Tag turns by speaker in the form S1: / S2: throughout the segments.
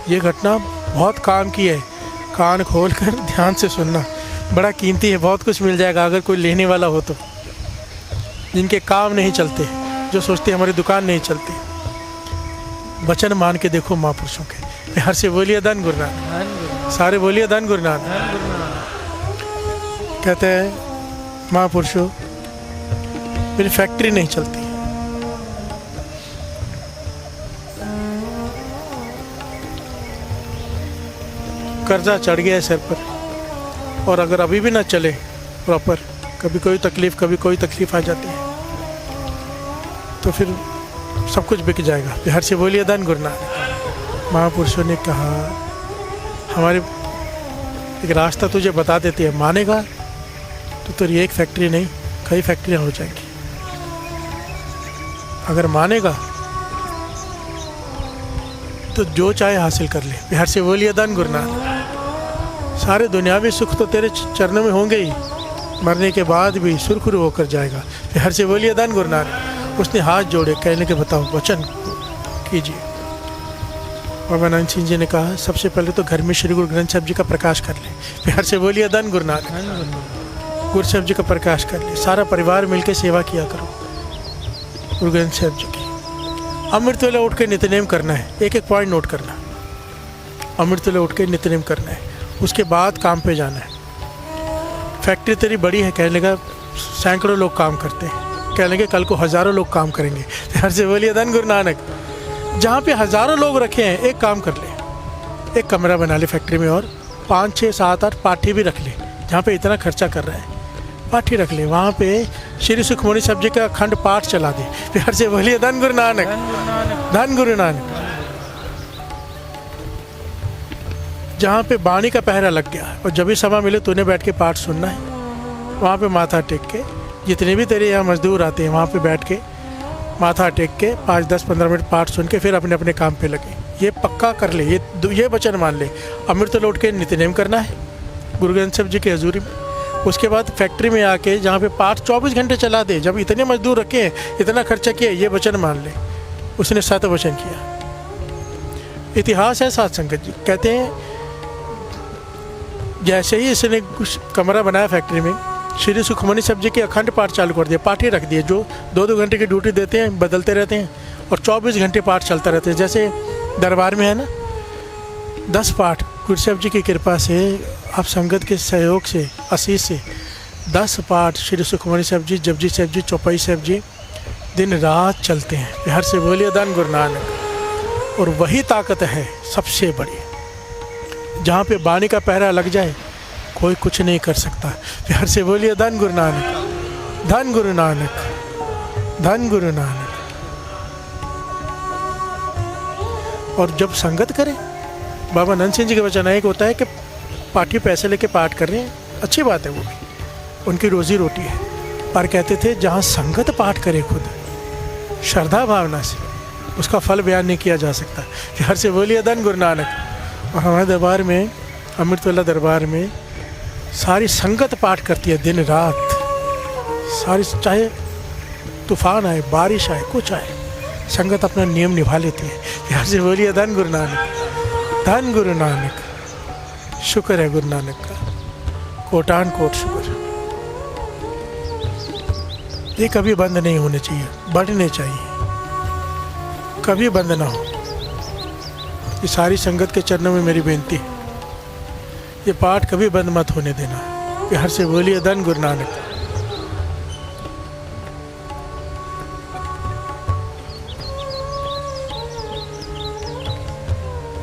S1: ये घटना बहुत काम की है, कान खोल कर ध्यान से सुनना, बड़ा कीमती है, बहुत कुछ मिल जाएगा अगर कोई लेने वाला हो तो। जिनके काम नहीं चलते, जो सोचते हमारी दुकान नहीं चलती, वचन मान के देखो महापुरुषों के। बिहार से बोलिए धन गुरु नानक, सारे बोलिए धन गुरु नानक। कहते हैं महापुरुषों मेरी फैक्ट्री नहीं चलती, कर्जा चढ़ गया है सर पर, और अगर अभी भी ना चले प्रॉपर, कभी कोई तकलीफ आ जाती है तो फिर सब कुछ बिक जाएगा। बिहार से बोलिए धन गुरु नानक। महापुरुषों ने कहा हमारे एक रास्ता तुझे बता देती है, मानेगा तो तेरी एक फैक्ट्री नहीं कई फैक्ट्रियाँ हो जाएंगी। अगर मानेगा तो जो चाहे हासिल कर ले। बिहार से बोलिए धन गुरु नानक। सारे दुनियावी सुख तो तेरे चरणों में होंगे ही, मरने के बाद भी सुरखुरु होकर जाएगा। बिहार से बोलिए धन गुरु नानक। उसने हाथ जोड़े, कहने के बताओ वचन कीजिए। बाबा नानक सिंह जी ने कहा सबसे पहले तो घर में श्री गुरु ग्रंथ साहिब जी का प्रकाश कर ले। बिहार से बोलिए धन गुरु नानक। गुरु साहिब जी का प्रकाश कर ले, सारा परिवार मिलकर सेवा किया करो गुरु ग्रंथ साहिब जी की। अमृत वेला उठ के नित्यनेम करना है, एक एक पॉइंट नोट करना। अमृत वेला उठ के नित्यनेम करना है, उसके बाद काम पे जाना है। फैक्ट्री तेरी बड़ी है, कहने लगा सैकड़ों लोग काम करते हैं, कहने लगे कल को हज़ारों लोग काम करेंगे। बिहार से बोलिए धन गुरु नानक। जहाँ पे हज़ारों लोग रखे हैं एक काम कर ले, एक कमरा बना ले फैक्ट्री में, और 5, 6, 7, 8 पाठी भी रख ले। जहाँ पे इतना खर्चा कर रहा है पाठी रख ले, वहाँ पे श्री सुखमणि साहब जी का अखंड पाठ चला दे। बिहार से बोलिए धन गुरु नानक, धन गुरु नानक। जहाँ पे वाणी का पहरा लग गया और जब भी समय मिले तूने बैठ के पाठ सुनना है, वहाँ पे माथा टेक के, जितने भी तेरे यहाँ मजदूर आते हैं वहाँ पे बैठ के माथा टेक के 5, 10, 15 मिनट पाठ सुन के फिर अपने अपने काम पे लगे। ये पक्का कर ले, ये वचन मान ले। अमृत लौट के नित्यनेम करना है गुरु ग्रंथ साहिब जी की हजूरी में। उसके बाद फैक्ट्री में आके जहाँ पे पाठ 24 घंटे चला दे, जब इतने मजदूर रखे हैं, इतना खर्चा किया, ये वचन मान ले। उसने 7 वचन किया। इतिहास है साथ संगत जी, कहते हैं जैसे ही इसने कुछ कमरा बनाया फैक्ट्री में, श्री सुखमणि साहब जी के अखंड पाठ चालू कर दिए, पाठ ही रख दिए, जो 2-2 घंटे की ड्यूटी देते हैं, बदलते रहते हैं, और 24 घंटे पाठ चलता रहते हैं। जैसे दरबार में है ना 10 पाठ, गुरु साहब जी की कृपा से, आप संगत के सहयोग से, आशीष से 10 पाठ श्री सुखमणि साहब जी, जपजी साहब जी, चौपाई साहब जी दिन रात चलते हैं। बिहार से बोलिए धन गुरु नानक। और वही ताकत है सबसे बड़ी, जहाँ पे वाणी का पहरा लग जाए कोई कुछ नहीं कर सकता। बिहार से बोलिए धन गुरु नानक, धन गुरु नानक, धन गुरु नानक। और जब संगत करें, बाबा नंद सिंह जी का वचन एक होता है कि पाठी पैसे लेके पाठ कर रहे हैं, अच्छी बात है, वो भी उनकी रोजी रोटी है, पर कहते थे जहाँ संगत पाठ करे खुद श्रद्धा भावना से, उसका फल बयान नहीं किया जा सकता। बिहार से बोलिए धन गुरु नानक। और हमारे दरबार में, अमृतवेला दरबार में सारी संगत पाठ करती है दिन रात, सारी, चाहे तूफान आए, बारिश आए, कुछ आए, संगत अपना नियम निभा लेती है। बिहार से बोलिए धन गुरु नानक, धन गुरु नानक। शुक्र है गुरु नानक का, कोटान कोट शुक्र। ये कभी बंद नहीं होने चाहिए, बढ़ने चाहिए, कभी बंद ना हो। ये सारी संगत के चरणों में मेरी बेनती है, ये पाठ कभी बंद मत होने देना। बिहार से बोलिए धन गुरु नानक।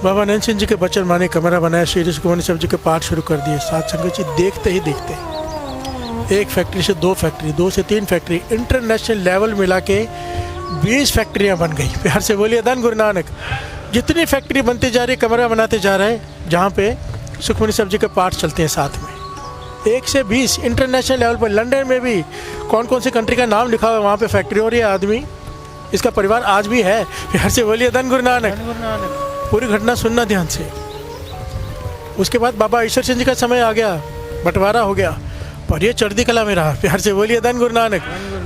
S1: बाबा नंद सिंह जी के वचन माने कमरा बनाया, श्री सुखमणि साहब जी के पाठ शुरू कर दिए। साथ संगत जी देखते ही देखते एक फैक्ट्री से 2 फैक्ट्री, 2 से 3 फैक्ट्री, इंटरनेशनल लेवल मिला के 20 फैक्ट्रियाँ बन गई। बिहार से बोलिए धन गुरु नानक। जितनी फैक्ट्री बनती जा रही, कमरा बनाते जा रहे हैं, जहाँ पे सुखमणि साहब जी के पाठ चलते हैं साथ में। 1 से 20 इंटरनेशनल लेवल पर, लंदन में भी कौन कौन सी कंट्री का नाम लिखा हुआ है वहाँ पे फैक्ट्री, और ये आदमी, इसका परिवार आज भी है। बिहार से बोलिए धन गुरु नानक। पूरी घटना सुनना ध्यान से। उसके बाद बाबा ईश्वर सिंह जी का समय आ गया, बंटवारा हो गया, पर ये चढ़ती कला में रहा। बिहार से बोलिए धन गुरु नानक।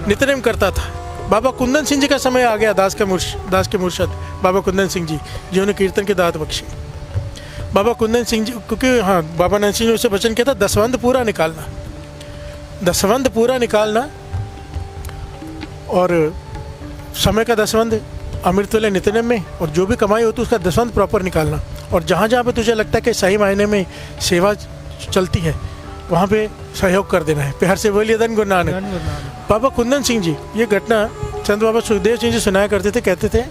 S1: नित्यनेम करता था। बाबा कुंदन सिंह जी का समय आ गया, दास के मुर्शद बाबा कुंदन सिंह जी, जिन्होंने कीर्तन की दात बख्शी। बाबा कुंदन सिंह जी, क्योंकि हाँ बाबा नंद सिंह जी उसे वचन किया था दसवंध पूरा निकालना, दसवंध पूरा निकालना, और समय का दसवंध अमृत वाले नित्यनेम में, और जो भी कमाई होती है उसका दसवंध प्रॉपर निकालना। और जहाँ जहाँ पे तुझे लगता है कि सही मायने में सेवा चलती है वहाँ पे सहयोग कर देना है। प्यार से बोलिए धन गुरु नानक। बाबा कुंदन सिंह जी, ये घटना संत बाबा सुखदेव सिंह जी सुनाया करते थे, कहते थे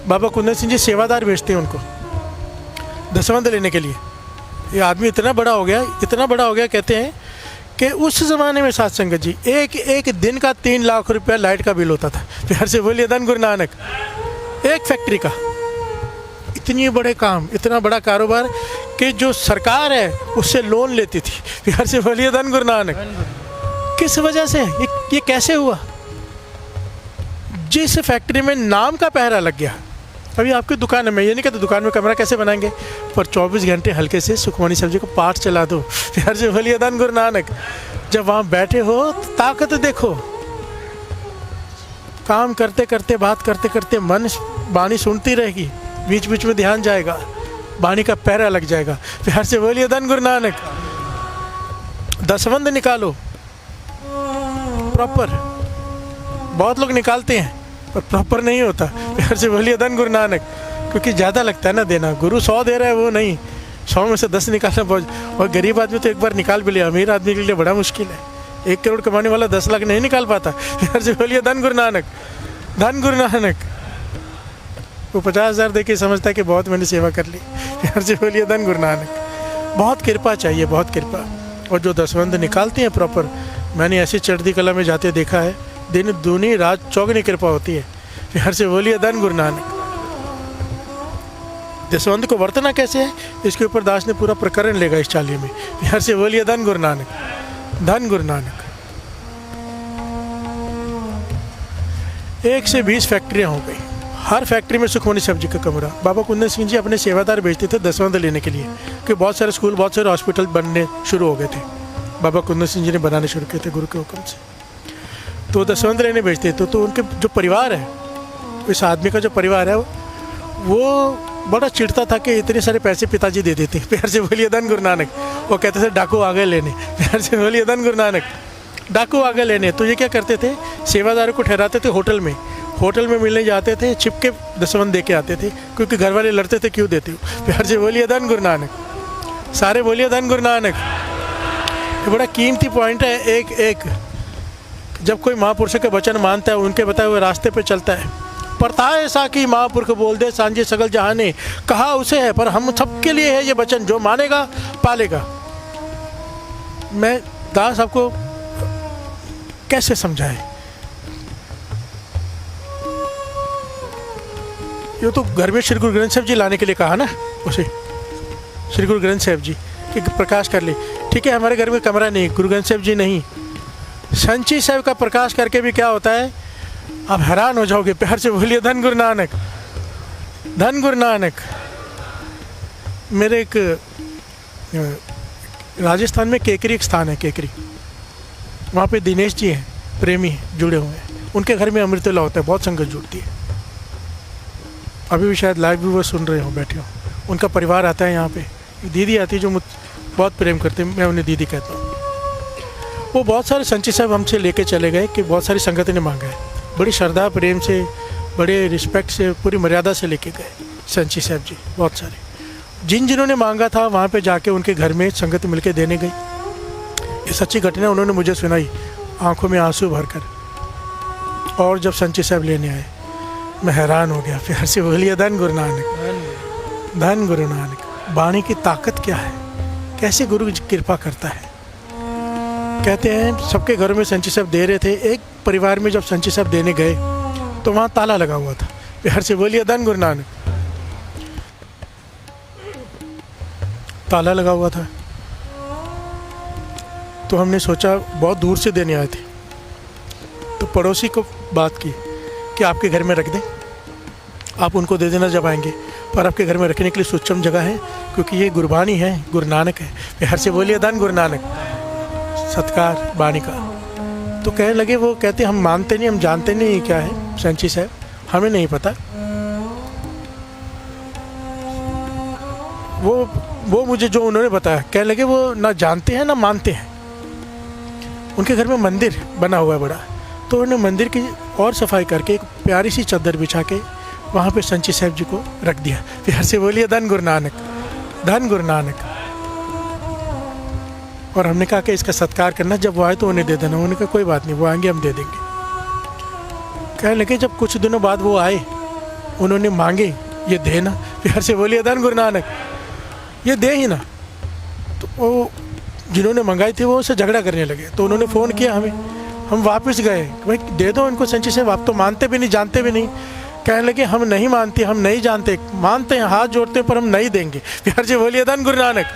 S1: बाबा कुंदन सिंह जी सेवादार भेजते हैं उनको दसवंध लेने के लिए। ये आदमी इतना बड़ा हो गया, इतना बड़ा हो गया, कहते हैं कि उस ज़माने में साथ संगत जी एक एक दिन का 3 लाख रुपया लाइट का बिल होता था। प्यार से बोलिए धन गुरु नानक। एक फैक्ट्री का इतनी बड़े काम, इतना बड़ा कारोबार कि जो सरकार है उससे लोन लेती थी। प्यार से बोलिए धन गुरु नानक। किस वजह से? ये कैसे हुआ? जिस फैक्ट्री में नाम का पहरा लग गया। अभी आपकी दुकान है, मैं ये नहीं कहता दुकान में कमरा कैसे बनाएंगे, पर 24 घंटे हल्के से सुखमनी सब्जी को पाठ चला दो। प्यार से बोलिए धन गुरु नानक। जब वहाँ बैठे हो तो ताकत देखो, काम करते करते, बात करते करते मन वाणी सुनती रहेगी, बीच बीच में ध्यान जाएगा, वाणी का पैरा लग जाएगा। प्यार से बोलिए धन गुरु नानक। दसवंध निकालो प्रॉपर। बहुत लोग निकालते हैं पर प्रॉपर नहीं होता। प्यार से बोलिए धन गुरु नानक। क्योंकि ज़्यादा लगता है ना देना, गुरु 100 दे रहा है वो नहीं, 100 में से 10 निकालना बहुत, और गरीब आदमी तो एक बार निकाल भी लिया, अमीर आदमी के लिए बड़ा मुश्किल है। 1 करोड़ कमाने वाला 10 लाख नहीं निकाल पाता। प्यार से बोलिए धन गुरु नानक। धन गुरु नानक। वो 50,000 दे के समझता है कि बहुत मैंने सेवा कर ली। प्यार से बोलिए धन गुरु नानक। बहुत कृपा चाहिए, बहुत कृपा। और जो दसवंध निकालते हैं प्रॉपर, मैंने ऐसी चढ़ती कला में जाते देखा है, दिन दूनी रात चौगनी कृपा होती है। प्यार से बोलिए धन गुरु नानक। दसवंध को वर्तना कैसे है, इसके ऊपर दास ने पूरा प्रकरण लेगा इस चाली में। प्यार से बोलिए धन गुरु नानक। धन गुरु नानक। 1 से 20 फैक्ट्रियाँ हो गई, हर फैक्ट्री में सुखमनी सब्जी का कमरा। बाबा कुंदन सिंह जी अपने सेवादार भेजते थे दसवंध लेने के लिए, क्योंकि बहुत सारे स्कूल, बहुत सारे हॉस्पिटल बनने शुरू हो गए थे। बाबा कुंदन सिंह जी ने बनाने शुरू किए थे गुरु के हुक्म से। तो दसवंध लेने भेजते तो उनके जो परिवार है, इस आदमी का जो परिवार है, वो बड़ा चिढ़ता था कि इतने सारे पैसे पिताजी दे देते। प्यार से बोलिए धन गुरु नानक। वो कहते थे डाकू आ गए लेने। प्यार से बोलिए धन गुरु नानक। डाकू आ गए लेने। तो ये क्या करते थे, सेवादारों को ठहराते थे होटल में, होटल में मिलने जाते थे, छिप के दसवंध दे के आते थे, क्योंकि घर वाले लड़ते थे क्यों देते हो। प्यार से बोलिए धन गुरु नानक। सारे बोलिए धन गुरु नानक। ये बड़ा कीमती पॉइंट है। एक एक जब कोई महापुरुषों के वचन मानता है, उनके बताए हुए रास्ते पे चलता है, पढ़ता है ऐसा कि महापुरुष बोल दे सांझे सगल जहां ने, कहा उसे है पर हम सबके लिए है ये वचन, जो मानेगा पालेगा। मैं दास आपको कैसे समझाए, ये तो घर में श्री गुरु ग्रंथ साहब जी लाने के लिए कहा ना उसे, श्री गुरु ग्रंथ साहब जी कि प्रकाश कर ले। ठीक है, हमारे घर में कमरा नहीं, गुरु ग्रंथ साहब जी नहीं, संची साहब का प्रकाश करके भी क्या होता है, आप हैरान हो जाओगे। प्यार से बोलिए धन गुरु नानक। धन गुरु नानक। मेरे एक राजस्थान में केकरी एक स्थान है, केकरी, वहाँ पे दिनेश जी हैं, प्रेमी हैं, जुड़े हुए हैं। उनके घर में अमृतवेला होता है, बहुत संगत जुड़ती है। अभी भी शायद लाइव भी वो सुन रहे हो, बैठे हो। उनका परिवार आता है यहाँ पे, दीदी आती है जो मुझ बहुत प्रेम करते हैं, मैं उन्हें दीदी कहता हूँ। वो बहुत सारे संची साहब हमसे लेके चले गए कि बहुत सारी संगत ने मांगा है, बड़ी श्रद्धा प्रेम से, बड़े रिस्पेक्ट से, पूरी मर्यादा से लेके गए संची साहब जी। बहुत सारे जिन्होंने मांगा था वहाँ पे जाके उनके घर में संगत मिलके देने गई। ये सच्ची घटना उन्होंने मुझे सुनाई, आंखों में आंसू भरकर। और जब संची साहब लेने आए, मैं हैरान हो गया। प्यार से बोलिए धन गुरु नानक। धन गुरु नानक। वाणी की ताकत क्या है, कैसे गुरु कृपा करता है। कहते हैं सबके घरों में संची साहब दे रहे थे, एक परिवार में जब संची साहब देने गए तो वहाँ ताला लगा हुआ था। प्यार से बोलिए धन गुरु नानक। ताला लगा हुआ था। तो हमने सोचा, बहुत दूर से देने आए थे, तो पड़ोसी को बात की कि आपके घर में रख दें, आप उनको दे देना जब आएंगे, पर आपके घर में रखने के लिए सुचम जगह है, क्योंकि ये गुरबानी है, गुरु नानक है। प्यार से बोलिए धन गुरु नानक। सत्कार बाणी का। तो कहने लगे, वो कहते हम मानते नहीं, हम जानते नहीं क्या है संची साहब, हमें नहीं पता। वो मुझे जो उन्होंने बताया, कहने लगे वो ना जानते हैं ना मानते हैं। उनके घर में मंदिर बना हुआ है बड़ा, तो उन्होंने मंदिर की और सफाई करके एक प्यारी सी चादर बिछा के वहाँ पे संची साहब जी को रख दिया। प्यार से बोलिए धन गुरु नानक, धन गुरु नानक। और हमने कहा कि इसका सत्कार करना, जब वो आए तो उन्हें दे देना। उन्होंने कहा कोई बात नहीं, वो आएंगे हम दे देंगे। कहने लगे जब कुछ दिनों बाद वो आए, उन्होंने मांगे ये देना। प्यार से बोलिए धन गुरु नानक, ये दे ही ना। तो वो जिन्होंने मंगाई थी वो उससे झगड़ा करने लगे, तो उन्होंने फ़ोन किया हमें, हम वापस गए, भाई दे दो इनको संची साहब, आप तो मानते भी नहीं जानते भी नहीं। कहने लगे हम नहीं मानते, हम नहीं जानते, मानते हैं हाथ जोड़ते हैं पर हम नहीं देंगे। प्यार से बोलिए धन गुरु नानक,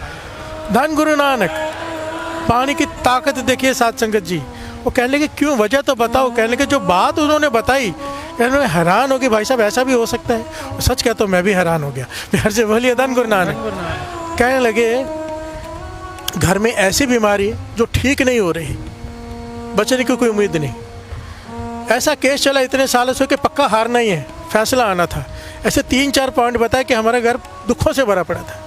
S1: धन गुरु नानक। पानी की ताकत देखिए साध संगत जी। वो कहने लगे क्यों, वजह तो बताओ। कहने लगे जो बात उन्होंने बताई, कहने हैरान हो गए, भाई साहब ऐसा भी हो सकता है। सच कहता हूँ मैं भी हैरान हो गया। प्यार से बोलिए धन गुरु नानक। कहने लगे घर में ऐसी बीमारी जो ठीक नहीं हो रही, बचने की कोई उम्मीद नहीं। ऐसा केस चला इतने सालों से कि पक्का हारना ही है, फैसला आना था। ऐसे 3-4 पॉइंट बताया कि हमारा घर दुखों से भरा पड़ा था।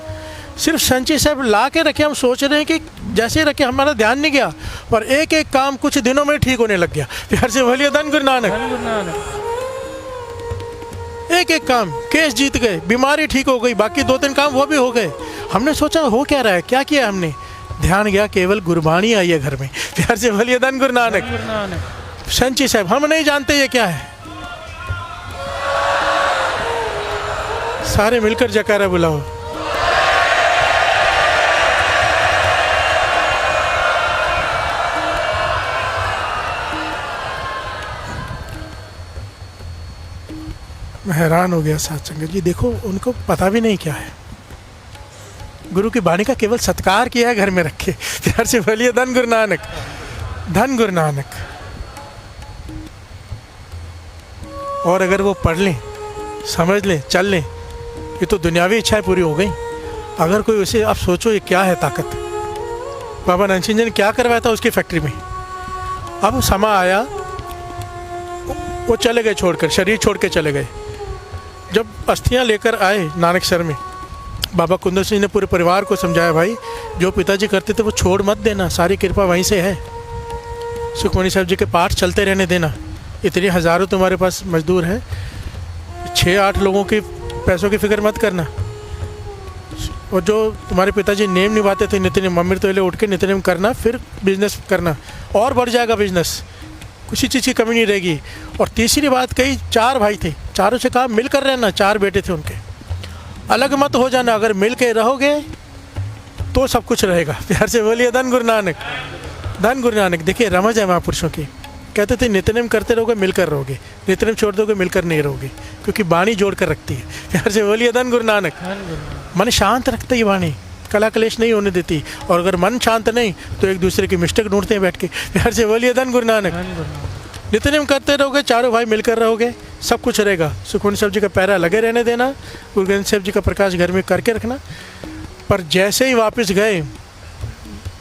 S1: सिर्फ संची साहब ला के रखे, हम सोच रहे हैं कि जैसे ही रखे हमारा ध्यान नहीं गया, और एक एक काम कुछ दिनों में ठीक होने लग गया। प्यार से बोलिए धन गुरु नानक। एक एक काम, केस जीत गए, बीमारी ठीक हो गई, बाकी 2-3 काम वो भी हो गए। हमने सोचा हो क्या रहा है, क्या किया हमने, ध्यान गया केवल गुरबाणी आई है घर में। प्यार से बोलिए धन गुरु नानक। संची साहब हम नहीं जानते ये क्या है, सारे मिलकर जयकारा बुलाओ। मैं हैरान हो गया साध संगत जी। देखो उनको पता भी नहीं क्या है, गुरु की वाणी का केवल सत्कार किया है घर में रखे। प्यार से बोलिए धन गुरु नानक, धन गुरु नानक। और अगर वो पढ़ लें, समझ लें, चल लें, ये तो दुनियावी इच्छाएं पूरी हो गई। अगर कोई उसे, आप सोचो ये क्या है ताकत। बाबा नरसिंह जी ने क्या करवाया था उसकी फैक्ट्री में। अब समय आया, वो चले गए छोड़कर, शरीर छोड़ के चले गए। जब अस्थियां लेकर आए नानकसर में, बाबा कुंदन सिंह ने पूरे परिवार को समझाया, भाई जो पिताजी करते थे वो छोड़ मत देना, सारी कृपा वहीं से है। सुखमनी साहब जी के पाठ चलते रहने देना। इतने हज़ारों तुम्हारे पास मजदूर हैं, 6-8 लोगों के पैसों की फिक्र मत करना। और जो तुम्हारे पिताजी नेम निभाते थे, नित्यनेम, अमृत वेले उठ के नित्यनेम करना, फिर बिजनेस करना, और बढ़ जाएगा बिजनेस, किसी चीज़ की कमी नहीं रहेगी। और तीसरी बात कही, 4 भाई थे, चारों से कहा मिलकर रहना, 4 बेटे थे उनके, अलग मत हो जाना। अगर मिल के रहोगे तो सब कुछ रहेगा। प्यार से बोलिए धन गुरु नानक, धन गुरु नानक। देखिए रमज है महापुरुषों की, कहते थे नित्यनेम करते रहोगे मिलकर रहोगे, नित्यनेम छोड़ दोगे मिलकर नहीं रहोगे, क्योंकि वाणी जोड़ कर रखती है। प्यार से बोलिए धन गुरु नानक। मन शांत रखती है वाणी, कला कलेश नहीं होने देती। और अगर मन शांत नहीं तो एक दूसरे की मिस्टेक ढूंढते हैं बैठ के। प्यार से बोलिए धन गुरु नानक। नित्यनेम करते रहोगे, चारों भाई मिलकर रहोगे, सब कुछ रहेगा। सुखमनी साहब जी का पैरा लगे रहने देना, गुरु गोविंद साहब जी का प्रकाश घर में करके रखना। पर जैसे ही वापस गए,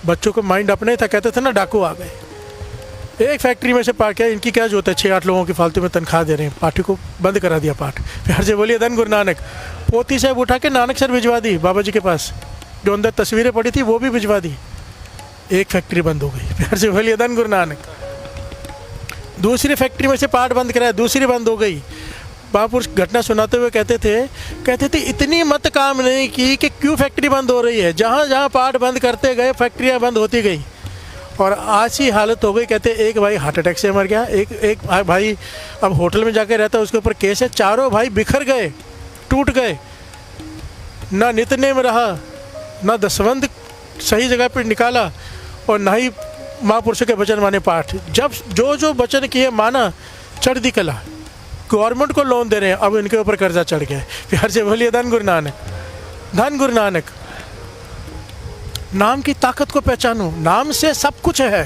S1: बच्चों को माइंड अपने था, कहते थे ना डाकू आ गए। एक फैक्ट्री में से पाठ किया, इनकी क्या जो है, 6-8 लोगों की फालतू में तनख्वाह दे रहे हैं, पाठी को बंद करा दिया पाठ। प्यार से बोलिए धन गुरु नानक। पोती साहब उठा के नानकसर भिजवा दी बाबा जी के पास, जो अंदर तस्वीरें पड़ी थी वो भी भिजवा दी। एक फैक्ट्री बंद हो गई। प्यार से बोलिए धन गुरु नानक। दूसरी फैक्ट्री में से पाठ बंद कराया, दूसरी बंद हो गई। महापुरुष घटना सुनाते हुए कहते थे इतनी मत काम नहीं की कि क्यों फैक्ट्री बंद हो रही है। जहाँ जहाँ पाठ बंद करते गए फैक्ट्रियाँ बंद होती गई, और आज ही हालत हो गई। कहते एक भाई हार्ट अटैक से मर गया, एक भाई अब होटल में जाकर रहता है, उसके ऊपर केस है। चारों भाई बिखर गए, टूट गए, ना नित्यनेम रहा, ना दसवंध सही जगह पर निकाला, और ना ही महापुरुषों के वचन माने पाठ। जब जो वचन किए माना, चढ़ दी कला। गवर्नमेंट को लोन दे रहे हैं, अब इनके ऊपर कर्जा चढ़ गया है। प्यार से बोलिए धन गुरु नानक, धन गुरु नानक। नाम की ताकत को पहचानो, नाम से सब कुछ है।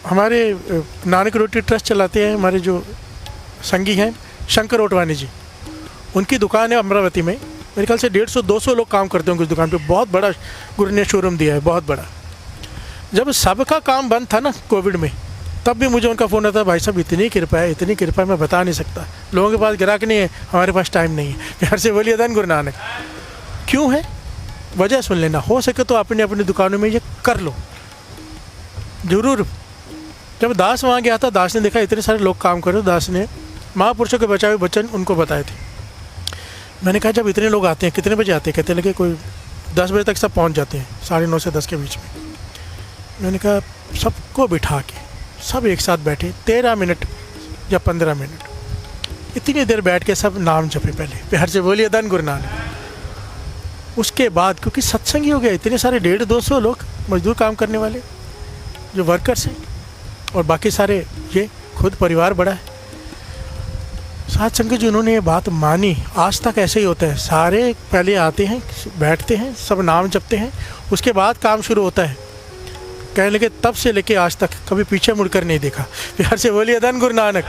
S1: हमारे नानक रोटी ट्रस्ट चलाते हैं हमारे जो संगी हैं शंकर ओटवानी जी, उनकी दुकान है अमरावती में। मेरे ख्याल से 150-200 लोग काम करते हैं उस दुकान पे। बहुत बड़ा गुरु ने शोरूम दिया है, बहुत बड़ा। जब सबका काम बंद था ना कोविड में, तब भी मुझे उनका फ़ोन आता है, भाई साहब इतनी कृपा है मैं बता नहीं सकता, लोगों के पास ग्राहक नहीं है, हमारे पास टाइम नहीं है। प्यार से बोलिए धन गुरु नानक। क्यों है वजह सुन लेना, हो सके तो अपनी अपनी दुकानों में ये कर लो ज़रूर। जब दास वहाँ गया था, दास ने देखा इतने सारे लोग काम कर रहे, दास ने महापुरुषों के बचाए हुए वचन उनको बताए थे। मैंने कहा जब इतने लोग आते हैं कितने बजे आते हैं, कहते लगे कोई 10 बजे तक सब पहुँच जाते हैं, 9:30 से 10 के बीच में। मैंने कहा सबको बिठा के सब एक साथ बैठे 13 मिनट या 15 मिनट इतनी देर बैठ के सब नाम जपे पहले, प्यार से बोलिए धन गुरु नानक। उसके बाद क्योंकि सत्संग ही हो गया, इतने सारे 150-200 लोग मजदूर काम करने वाले जो वर्कर्स हैं, और बाकी सारे ये खुद परिवार बड़ा है। साथ संगत जी उन्होंने ये बात मानी। आज तक ऐसे ही होता है, सारे पहले आते हैं बैठते हैं सब नाम जपते हैं, उसके बाद काम शुरू होता है। कहने लगे तब से लेके आज तक कभी पीछे मुड़कर नहीं देखा। प्यार से बोलिए धन गुरु नानक।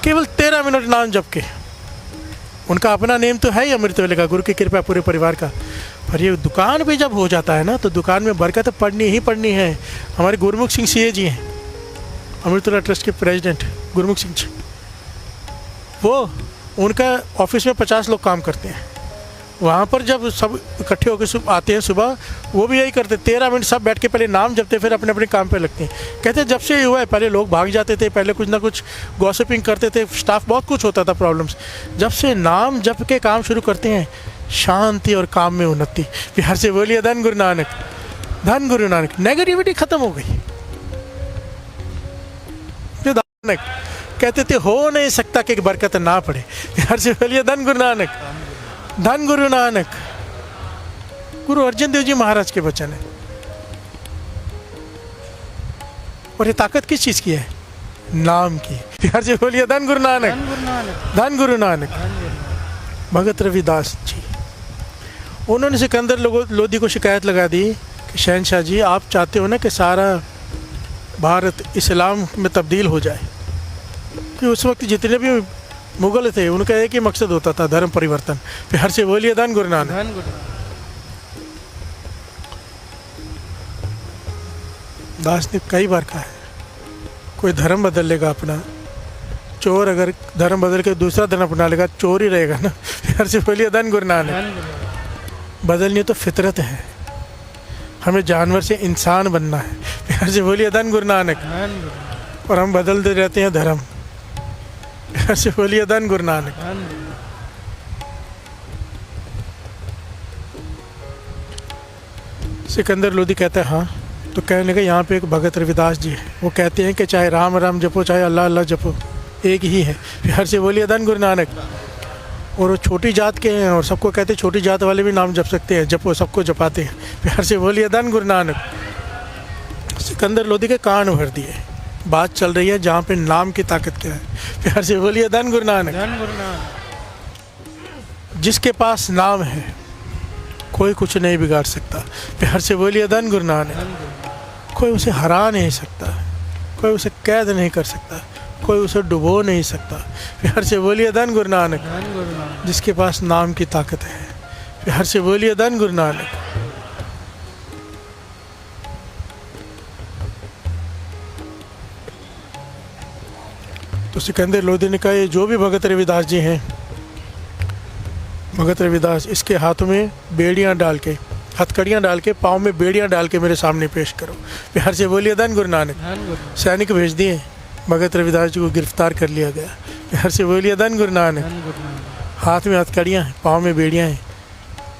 S1: केवल 13 मिनट नाम जप के, उनका अपना नेम तो है ही अमृत वेले का, गुरु की कृपा पूरे परिवार का। पर ये दुकान पे जब हो जाता है ना, तो दुकान में बरकत पढ़नी ही पढ़नी है। हमारे गुरमुख सिंह सीए जी हैं, अमृतवेला ट्रस्ट के प्रेसिडेंट गुरमुख सिंह जी, वो उनका ऑफिस में 50 लोग काम करते हैं। वहाँ पर जब सब इकट्ठे होकर आते हैं सुबह, वो भी यही करते, 13 मिनट सब बैठ के पहले नाम जपते, फिर अपने अपने काम पे लगते हैं। कहते जब से ये हुआ है, पहले लोग भाग जाते थे, पहले कुछ ना कुछ गॉसिपिंग करते थे, स्टाफ बहुत कुछ होता था प्रॉब्लम्स। जब से नाम जप के काम शुरू करते हैं, शांति और काम में उन्नति। प्यार से बोलिए धन गुरु नानक। धन गुरु नानक। नेगेटिविटी खत्म हो गई। नानक कहते थे हो नहीं सकता कि बरकत ना पड़े। प्यार से बोलिए धन गुरु नानक। धन गुरु नानक। गुरु अर्जन देव जी महाराज के वचन है। और ये ताकत किस चीज की है? नाम की। प्यार से बोलिए धन गुरु नानक। धन गुरु नानक। भगत रविदास जी, उन्होंने सिकंदर लोधी को शिकायत लगा दी कि शहनशाह जी आप चाहते हो ना कि सारा भारत इस्लाम में तब्दील हो जाए, कि उस वक्त जितने भी मुगल थे उनका एक ही मकसद होता था, धर्म परिवर्तन। प्यार से बोलिए धन गुरु नानक। दास ने कई बार कहा है, कोई धर्म बदल लेगा अपना, चोर अगर धर्म बदल के दूसरा धर्म अपना लेगा, चोर ही रहेगा ना। प्यार से बोलिए धन गुरु नानक। बदलनी तो फितरत है, हमें जानवर से इंसान बनना है। प्यार से बोलिए धन गुरु नानक। और हम बदलते रहते हैं धर्म। प्यार से बोलिए धन गुरु नानक। सिकंदर लोधी कहता है हाँ, तो कहने लगा यहाँ पे एक भगत रविदास जी है, वो कहते हैं कि चाहे राम राम जपो चाहे अल्लाह अल्लाह जपो एक ही है। प्यार से बोलिए धन गुरु नानक। और वो छोटी जात के हैं और सबको कहते हैं छोटी जात वाले भी नाम जप सकते हैं, जपो सबको जपाते हैं। प्यार से बोलिए धन गुरु नानक। सिकंदर लोधी के कान भर दिए। बात चल रही है जहाँ पे नाम की ताकत क्या है। प्यार से बोलिए धन गुरु नानक। जिसके पास नाम है कोई कुछ नहीं बिगाड़ सकता। प्यार से बोलिए धन गुरु नानक। कोई उसे हरा नहीं सकता, कोई उसे कैद नहीं कर सकता, कोई उसे डुबो नहीं सकता। प्यार से बोलिए धन गुरु नानक। जिसके पास नाम की ताकत है। प्यार से बोलिए धन गुरु नानक। तो सिकंदर लोधी ने कहा ये जो भी भगत रविदास जी हैं, भगत रविदास, इसके हाथों में बेड़ियां डाल के, हथकड़ियाँ डाल के, पाँव में बेड़ियां डाल के मेरे सामने पेश करो। प्यार से बोलिए धन गुरु नानक। सैनिक भेज दिए, भगत रविदास जी को गिरफ्तार कर लिया गया। प्यार से बोलिए धन गुरु नानक। हाथ में हथकड़ियाँ हैं, पाँव में बेड़ियाँ हैं,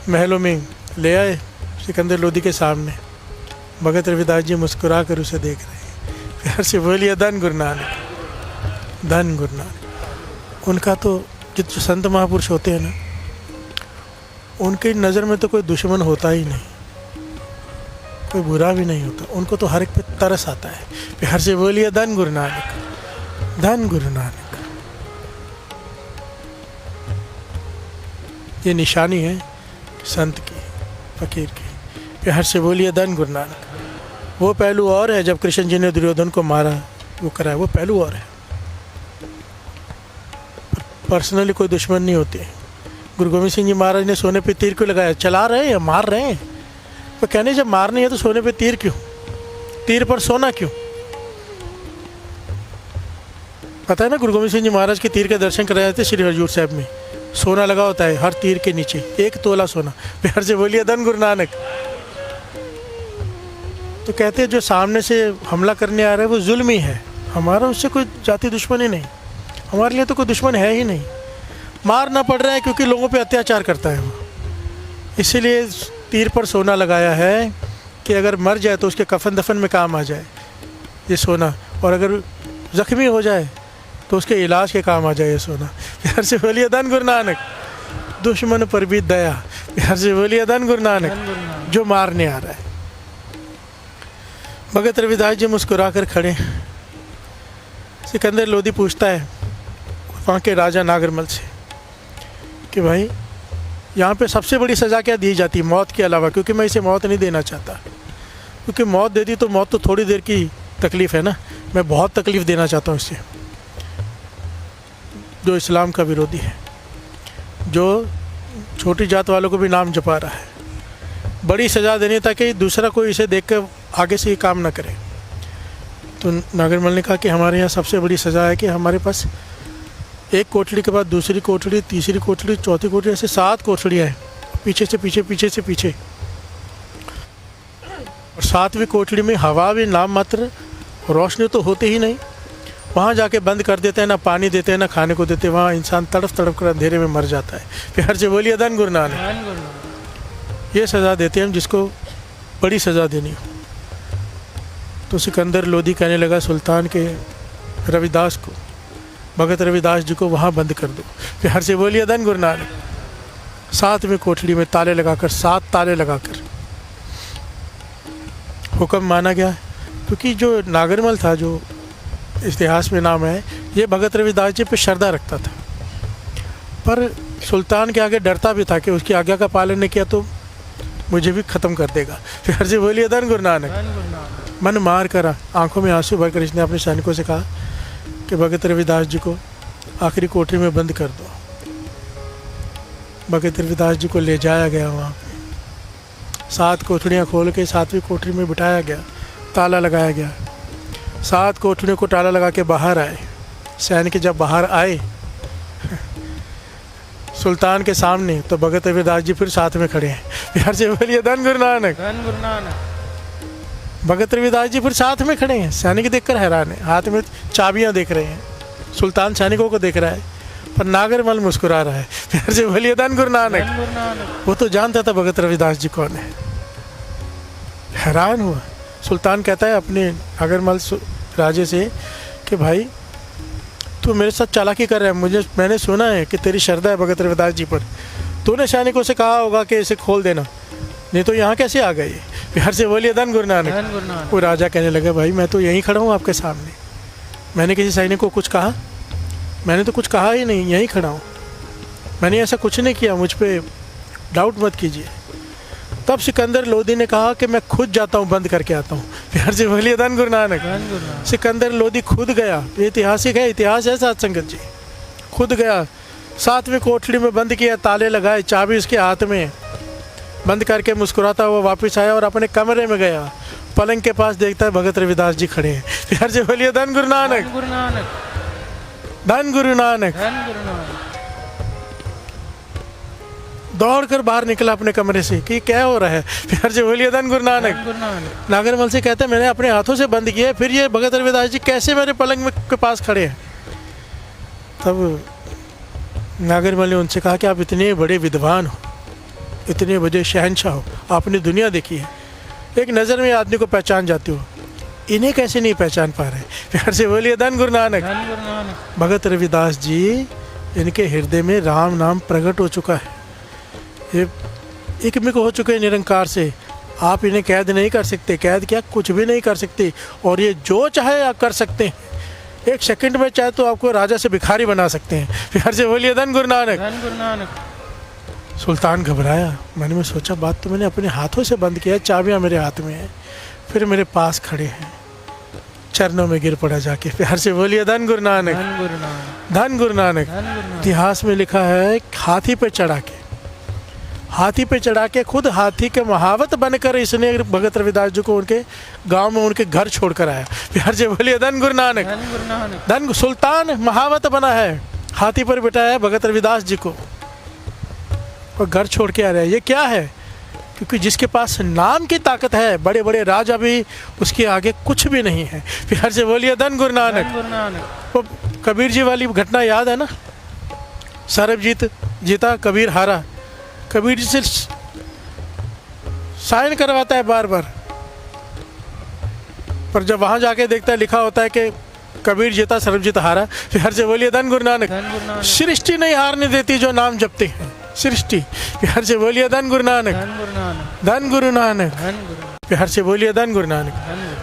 S1: महलों में ले आए सिकंदर लोधी के सामने। भगत रविदास जी मुस्कुरा कर उसे देख रहे हैं। प्यार से बोलिए धन गुरु नानक। धन गुरु नानक। उनका तो जो संत महापुरुष होते हैं ना, उनकी नज़र में तो कोई दुश्मन होता ही नहीं, कोई बुरा भी नहीं होता, उनको तो हर एक पे तरस आता है। प्यार से बोलिए धन गुरु नानक। धन गुरु नानक। ये निशानी है संत की, फकीर की। प्यार से बोलिए धन गुरु नानक। वो पहलू और है जब कृष्ण जी ने दुर्योधन को मारा, वो कराया, वो पहलू और है। पर्सनली कोई दुश्मन नहीं होते। गुरु गोविंद सिंह जी महाराज ने सोने पे तीर क्यों लगाया? चला रहे हैं या मार रहे हैं? तो कहने जब मारनी है तो सोने पे तीर क्यों? तीर पर सोना क्यों? पता है ना, गुरु गोबिंद सिंह जी महाराज के तीर के दर्शन कराए थे श्री हजूर साहब में। सोना लगा होता है हर तीर के नीचे, 1 तोला सोना। प्यार से बोलिए धन गुरु नानक। तो कहते हैं जो सामने से हमला करने आ रहा है वो जुल्म ही है, हमारा उससे कोई जाति दुश्मनी नहीं, हमारे लिए तो कोई दुश्मन है ही नहीं। मारना पड़ रहा है क्योंकि लोगों पे अत्याचार करता है वो, इसीलिए तीर पर सोना लगाया है कि अगर मर जाए तो उसके कफन दफन में काम आ जाए ये सोना, और अगर ज़ख्मी हो जाए तो उसके इलाज के काम आ जाए ये सोना। प्यार से बोलिए धन गुरु नानक। दुश्मन पर भी दया। प्यार से बोलिए धन गुरु नानक। जो मारने आ रहा है। भगत रविदास जी मुस्कुरा कर खड़े। सिकंदर लोधी पूछता है वहाँ के राजा नागरमल से कि भाई यहाँ पे सबसे बड़ी सज़ा क्या दी जाती है मौत के अलावा, क्योंकि मैं इसे मौत नहीं देना चाहता, क्योंकि मौत दे दी तो मौत तो थोड़ी देर की तकलीफ़ है ना, मैं बहुत तकलीफ़ देना चाहता हूँ इससे, जो इस्लाम का विरोधी है, जो छोटी जात वालों को भी नाम जपा रहा है, बड़ी सज़ा देनी ताकि दूसरा कोई इसे देख कर आगे से ये काम ना करे। तो नागरमल ने कहा कि हमारे यहाँ सबसे बड़ी सज़ा है कि हमारे पास एक कोठड़ी के बाद दूसरी कोठड़ी, तीसरी कोठड़ी, चौथी कोठड़ी, ऐसे 7 कोठड़ियाँ हैं, पीछे से पीछे, पीछे से पीछे। और 7वीं कोठड़ी में हवा भी नाम मात्र, रोशनी तो होती ही नहीं, वहाँ जाके बंद कर देते हैं, ना पानी देते हैं ना खाने को देते हैं, वहाँ इंसान तड़फ तड़फ कर अंधेरे में मर जाता है। प्यार से बोलिए धन गुरु नानक। ये सज़ा देते हैं हम जिसको बड़ी सज़ा देनी हो। तो सिकंदर लोधी कहने लगा सुल्तान के रविदास को, भगत रविदास जी को वहाँ बंद कर दो। प्यार से बोलिए धन गुरु नानक। 7वीं कोठड़ी में ताले लगाकर, 7 ताले लगाकर हुक्म माना गया, क्योंकि जो नागरमल था, जो इतिहास में नाम है, ये भगत रविदास जी पे श्रद्धा रखता था, पर सुल्तान के आगे डरता भी था कि उसकी आज्ञा का पालन नहीं किया तो मुझे भी ख़त्म कर देगा। प्यार से बोलिए धन गुरु नानक। मन मार कर आंखों में आंसू भरकर इसने अपने सैनिकों से कहा कि भगत रविदास जी को आखिरी कोठरी में बंद कर दो। भगत रविदास जी को ले जाया गया, वहाँ पे 7 कोठड़ियाँ खोल के 7वीं कोठरी में बिठाया गया, ताला लगाया गया। 7 कोठड़ियों को ताला लगा के बाहर आए। सैनिक जब बाहर आए सुल्तान के सामने, तो भगत रविदास जी फिर साथ में खड़े हैं। प्यार से बोलिए धन गुरु नानक।
S2: धन गुरु नानक।
S1: भगत रविदास जी फिर साथ में खड़े हैं। सैनिक देखकर हैरान है, हाथ में चाबियां देख रहे हैं, सुल्तान सैनिकों को देख रहा है, पर नागरमल मुस्कुरा रहा है। प्यार से बोलिए धन गुरु नानक। वो तो जानता था भगत रविदास जी कौन है, हैरान हुआ। सुल्तान कहता है अपने नागरमल राजे से कि भाई तू मेरे साथ चालाकी कर रहा है, मैंने सुना है कि तेरी श्रद्धा है भगत रविदास जी पर, तूने सैनिकों से कहा होगा कि इसे खोल देना, नहीं तो यहाँ कैसे आ गए। प्यार से बोलिए धन गुरु नानक। वो राजा कहने लगा भाई मैं तो यहीं खड़ा हूँ आपके सामने, मैंने किसी सैनिक को कुछ कहा? मैंने तो कुछ कहा ही नहीं, यहीं खड़ा हूँ, मैंने ऐसा कुछ नहीं किया, मुझ पर डाउट मत कीजिए। तब सिकंदर लोधी ने कहा कि मैं खुद जाता हूँ, बंद करके आता हूँ। प्यार से बोलिए धन गुरु नानक। सिकंदर लोधी खुद गया, ये ऐतिहासिक है, इतिहास है साथ संगत जी। खुद गया, 7वीं कोठड़ी में बंद किया, ताले लगाए, चाबी उसके हाथ में, बंद करके मुस्कुराता हुआ वापस आया और अपने कमरे में गया। पलंग के पास देखता है भगत रविदास जी खड़े हैं। प्यार से बोलिए धन गुरु नानक। धन गुरु नानक। दौड़कर बाहर निकला अपने कमरे से कि क्या हो रहा है। प्यार से बोलिए धन गुरु नानक। नागरमल से कहते हैं मैंने अपने हाथों से बंद किया, फिर ये भगत रविदास जी कैसे मेरे पलंग में के पास खड़े हैं। तब नागरमल ने उनसे कहा कि आप इतने बड़े विद्वान हो, इतने बड़े शहंशाह हो, आपने दुनिया देखी है, एक नज़र में आदमी को पहचान जाते हो, इन्हें कैसे नहीं पहचान पा रहे। प्यार से बोलिए धन गुरु नानक। भगत रविदास जी, इनके हृदय में राम नाम प्रकट हो चुका है, ये एकमिक हो चुके हैं निरंकार से। आप इन्हें कैद नहीं कर सकते, कैद क्या कुछ भी नहीं कर सकते, और ये जो चाहे आप कर सकते हैं। एक सेकंड में चाहे तो आपको राजा से भिखारी बना सकते हैं। प्यार से बोलिए धन गुरु नानक। सुल्तान घबराया, मैंने में सोचा बात तो मैंने अपने हाथों से बंद किया, चाबियाँ मेरे हाथ में हैं, फिर मेरे पास खड़े हैं, चरणों में गिर पड़ा जाके। प्यार से बोलिए धन गुरु नानक। धन गुरु नानक। इतिहास में लिखा है हाथी पे चढ़ा के हाथी पे चढ़ा के खुद हाथी के महावत बनकर इसने भगत रविदास जी को उनके गांव में उनके घर छोड़कर आया। बिहार से बोलिए धन गुरु नानक। धन सुल्तान महावत बना है, हाथी पर बिठाया है भगत रविदास जी को और घर छोड़ के आ रहा है। ये क्या है? क्योंकि जिसके पास नाम की ताकत है, बड़े बड़े राजा भी उसके आगे कुछ भी नहीं है। बिहार से बोलिए धन गुरु नानक। वो कबीर जी वाली घटना याद है ना, सरबजीत जीता कबीर हारा। कबीर जी से साइन करवाता है बार बार, पर जब वहां जाके देखता है लिखा होता है कि कबीर जीता सरबजीत हारा। बिहार से बोलिए धन गुरु नानक। सृष्टि नहीं हारने देती जो नाम जपते हैं, सृष्टि। बिहार से बोलिए धन गुरु नानक। धन गुरु नानक। बिहार से बोलिए धन गुरु नानक।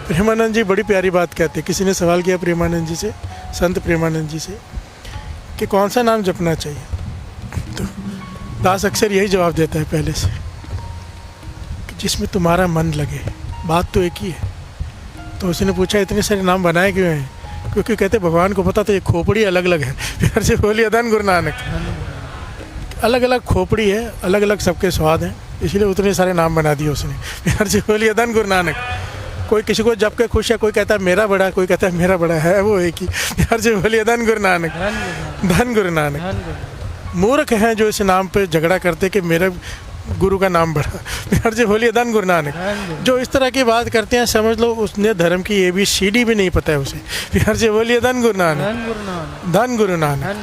S1: प्रेमानंद जी बड़ी प्यारी बात कहते हैं। किसी ने सवाल किया प्रेमानंद जी से, संत प्रेमानंद जी से, कि कौन सा नाम जपना चाहिए, तो दास अक्सर यही जवाब देता है पहले से कि जिसमें तुम्हारा मन लगे। बात तो एक ही है। तो उसने पूछा इतने सारे नाम बनाए क्यों हैं? क्योंकि कहते भगवान को पता तो ये खोपड़ी अलग अलग है। बिहार से बोलिए धन गुरु नानक। अलग अलग खोपड़ी है, अलग अलग सबके स्वाद हैं, इसलिए उतने सारे नाम बना दिए उसने। बिहार से बोलिए धन गुरु नानक। कोई किसी को जब के खुश है, कोई कहता है मेरा बड़ा, कोई कहता है मेरा बड़ा है, वो एक ही। बिहार से बोलिए धन गुरु नानक। धन गुरु नानक। मूर्ख हैं जो इस नाम पे झगड़ा करते कि मेरे गुरु का नाम बढ़ा। बिहार से बोलिए धन गुरु नानक। जो इस तरह की बात करते हैं समझ लो उसने धर्म की ABCD भी नहीं पता है उसे। बिहार से बोलिए धन गुरु नानक। धन गुरु नानक।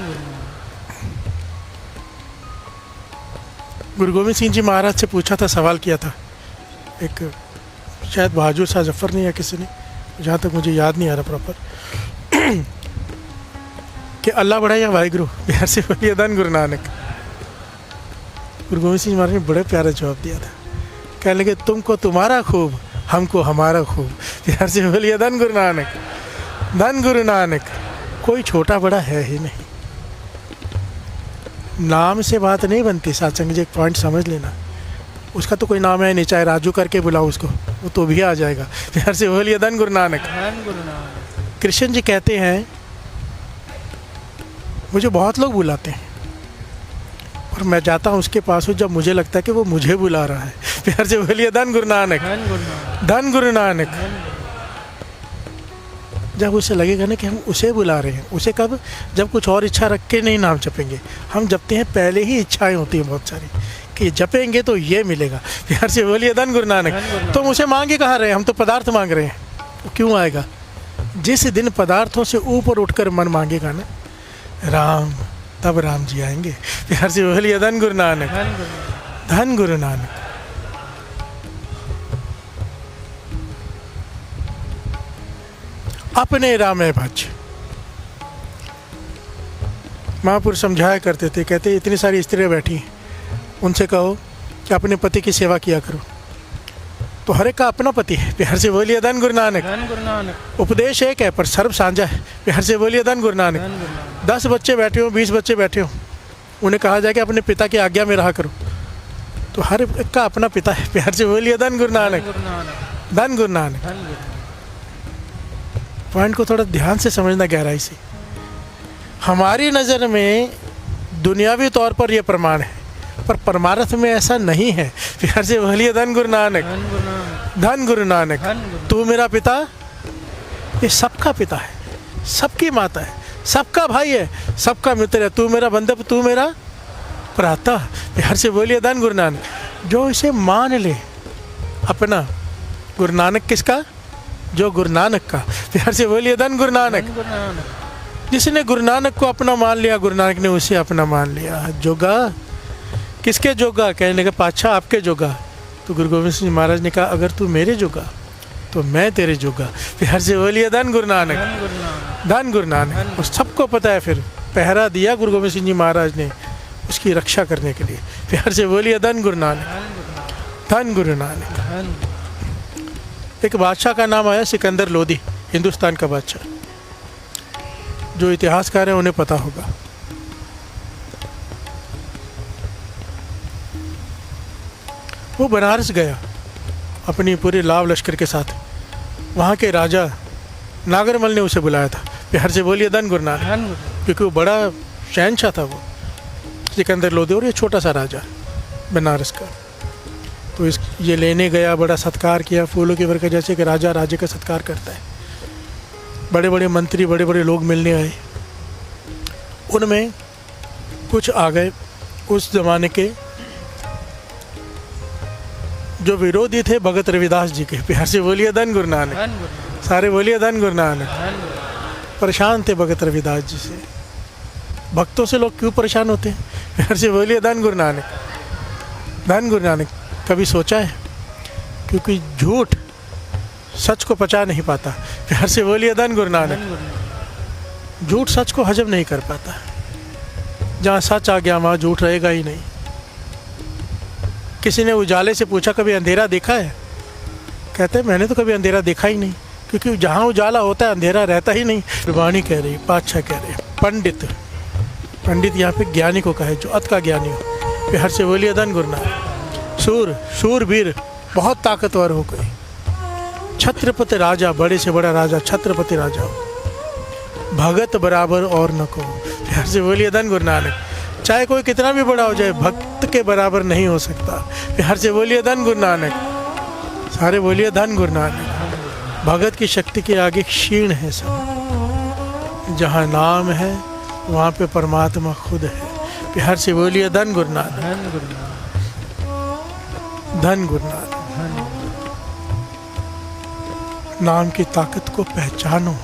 S1: गुरु गोविंद सिंह जी महाराज से पूछा था, सवाल किया था एक, शायद बहादुर शाह जफर ने या किसी ने, जहाँ तक मुझे याद नहीं आ रहा प्रॉपर, कि अल्लाह बड़ा या वाहिगुरु। बिहार से बोलिए धन गुरु नानक। गुरु गोविंद सिंह महाराज ने बड़े प्यारा जवाब दिया था, कहने लगे तुमको तुम्हारा खूब, हमको हमारा खूब। बिहार से बोलिए धन गुरु नानक। धन गुरु नानक। कोई छोटा बड़ा है ही नहीं, नाम से बात नहीं बनती। सत्संग जी एक पॉइंट समझ लेना, उसका तो कोई नाम है नहीं, चाहे राजू करके बुलाओ उसको, वो तो भी आ जाएगा। बिहार से बोलिए धन गुरु नानक। कृष्ण जी कहते हैं मुझे बहुत लोग बुलाते हैं और मैं जाता हूँ उसके पास हूँ जब मुझे लगता है कि वो मुझे बुला रहा है। बिहार से बोलिए धन गुरु नानक। धन गुरु नानक। जब उसे लगेगा ना कि हम उसे बुला रहे हैं, उसे कब? जब कुछ और इच्छा रख के नहीं नाम जपेंगे। हम जपते हैं पहले ही इच्छाएं होती हैं बहुत सारी कि जपेंगे तो ये मिलेगा। बिहार से बोलिए धन गुरु नानक। तो मुझे मांगे कहाँ रहे, हम तो पदार्थ मांग रहे हैं। तो क्यों आएगा? जिस दिन पदार्थों से ऊपर उठकर मन मांगेगा ना राम, तब राम जी आएंगे। बिहार से बोलिए धन गुरु नानक। धन गुरु नानक। अपने रामे भज। महापुरुष समझाया करते थे, कहते इतनी सारी स्त्रियां बैठी हैं, उनसे कहो कि अपने पति की सेवा किया करो। तो हर एक का अपना पति है। बिहार से बोलिए धन गुरु नानक। उपदेश एक है पर सर्व साझा है। बिहार से बोलिए धन गुरु नानक। 10 बच्चे बैठे हो, 20 बच्चे बैठे हो, उन्हें कहा जाए कि अपने पिता की आज्ञा में रहा करो, तो हर एक का अपना पिता है। बिहार से बोलिए धन गुरु नानक। धन गुरु नानक। पॉइंट को थोड़ा ध्यान से समझना गहराई से। हमारी नज़र में दुनियावी तौर पर यह प्रमाण है, पर परमार्थ में ऐसा नहीं है। बिहार से बोलिए धन गुरु नानक। धन गुरु नानक। तू मेरा पिता, ये सबका पिता है, सबकी माता है, सबका भाई है, सबका मित्र है। तू मेरा बंधु, तू मेरा भ्राता। बिहार से बोलिए धन गुरु नानक। जो इसे मान ले अपना, गुरु नानक किसका? जो गुरु नानक का। बिहार से बोलिए धन गुरु नानक। जिसने गुरु नानक को अपना मान लिया, गुरु नानक ने उसे अपना मान लिया। जोगा किसके जोगा? कहने लगा पातशाह आपके जोगा। तो गुरु गोविंद सिंह महाराज ने कहा अगर तू मेरे जोगा तो मैं तेरे जोगा। बिहार से बोलिए धन गुरु नानक। धन गुरु नानक। और सबको पता है, फिर पहरा दिया गुरु गोविंद सिंह जी महाराज ने उसकी रक्षा करने के लिए। बिहार से बोलिए धन गुरु नानक। धन गुरु नानक। एक बादशाह का नाम आया सिकंदर लोदी, हिंदुस्तान का बादशाह। जो इतिहासकार हैं उन्हें पता होगा। वो बनारस गया अपनी पूरी लाव लश्कर के साथ। वहाँ के राजा नागरमल ने उसे बुलाया था। बिहार से बोलिए धन गुरु नानक। क्योंकि वो बड़ा शहंशाह था वो सिकंदर लोदी, और ये छोटा सा राजा। बनारस का। तो ये लेने गया, बड़ा सत्कार किया फूलों के वर्क, जैसे कि राजा राजे का सत्कार करता है। बड़े बड़े मंत्री, बड़े बड़े लोग मिलने आए। उनमें कुछ आ गए उस ज़माने के जो विरोधी थे भगत रविदास जी के। प्यार से बोलिए धन गुरु नानक। सारे बोलिए धन गुरु नानक। परेशान थे भगत रविदास जी से। भक्तों से लोग क्यों परेशान होते हैं? प्यार से बोलिए धन गुरु नानक। धन गुरु नानक। कभी सोचा है? क्योंकि झूठ सच को पचा नहीं पाता। प्यार से बोलिए धन गुरु नानक। झूठ सच को हजम नहीं कर पाता। जहाँ सच आ गया वहाँ झूठ रहेगा ही नहीं। किसी ने उजाले से पूछा कभी अंधेरा देखा है? कहते हैं मैंने तो कभी अंधेरा देखा ही नहीं, क्योंकि जहाँ उजाला होता है अंधेरा रहता ही नहीं। गुरबाणी कह रही, पातशाह कह रहे, पंडित। पंडित यहाँ पे ज्ञानी को कहे, जो अत का ज्ञानी हो। प्यार से बोलिए धन गुरु नानक। शूरवीर, बहुत ताकतवर हो कोई। छत्रपति राजा, बड़े से बड़ा राजा, छत्रपति राजा हो। भगत बराबर और न को। प्यार से बोलिए धन गुरु नानक। चाहे कोई कितना भी बड़ा हो जाए, भक्त के बराबर नहीं हो सकता। प्यार से बोलिए धन गुरु नानक। सारे बोलिए धन गुरु नानक। भगत की शक्ति के आगे क्षीण है सब। जहाँ नाम है वहाँ पे परमात्मा खुद है। प्यार से बोलिए धन गुरु नानक। धन गुरु नानक। नाम की ताकत को पहचानो।